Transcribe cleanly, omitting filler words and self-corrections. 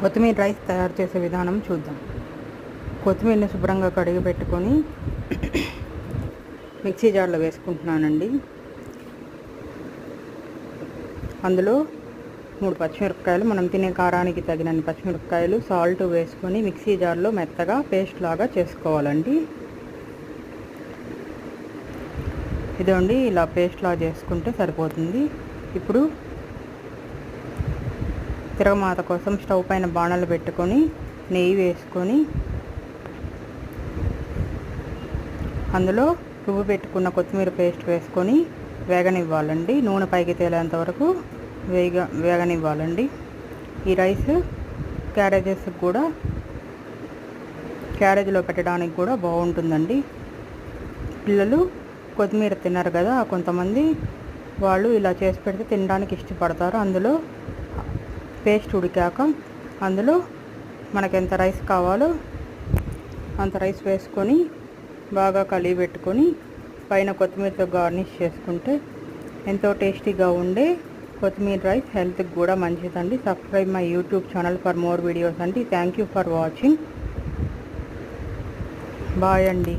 కొత్తిమీర రైస్ తయారు చేసే విధానం చూద్దాం. కొత్తిమీరని శుభ్రంగా కడిగి పెట్టుకొని మిక్సీ జార్లో వేసుకుంటున్నానండి. అందులో 3 పచ్చిమిరపకాయలు, మనం తినే కారానికి తగినన్ని పచ్చిమిరపకాయలు, సాల్ట్ వేసుకొని మిక్సీ జార్లో మెత్తగా పేస్ట్ లాగా చేసుకోవాలండి. ఇదండి, ఇలా పేస్ట్ లాగా చేసుకుంటే సరిపోతుంది. ఇప్పుడు తిరగమాత కోసం స్టవ్ పైన బాణలు పెట్టుకొని నెయ్యి వేసుకొని అందులో రుబ్బు పెట్టుకున్న కొత్తిమీర పేస్ట్ వేసుకొని వేగనివ్వాలండి. నూనె పైకి తేలేంత వరకు వేగనివ్వాలండి. ఈ రైస్ క్యారేజ్లో పెట్టడానికి కూడా బాగుంటుందండి. పిల్లలు కొత్తిమీర తిన్నారు కదా, కొంతమంది వాళ్ళు ఇలా చేసి పెడితే తినడానికి ఇష్టపడతారు. అందులో పేస్ట్ ఉడికాక అందులో మనకు ఎంత రైస్ కావాలో అంత రైస్ వేసుకొని బాగా కలిగి పెట్టుకొని పైన కొత్తిమీరతో గార్నిష్ చేసుకుంటే ఎంతో టేస్టీగా ఉండే కొత్తిమీర రైస్ హెల్త్కి కూడా మంచిదండి. Subscribe my YouTube channel for more videos అండి. Thank you for watching. Bye అండి.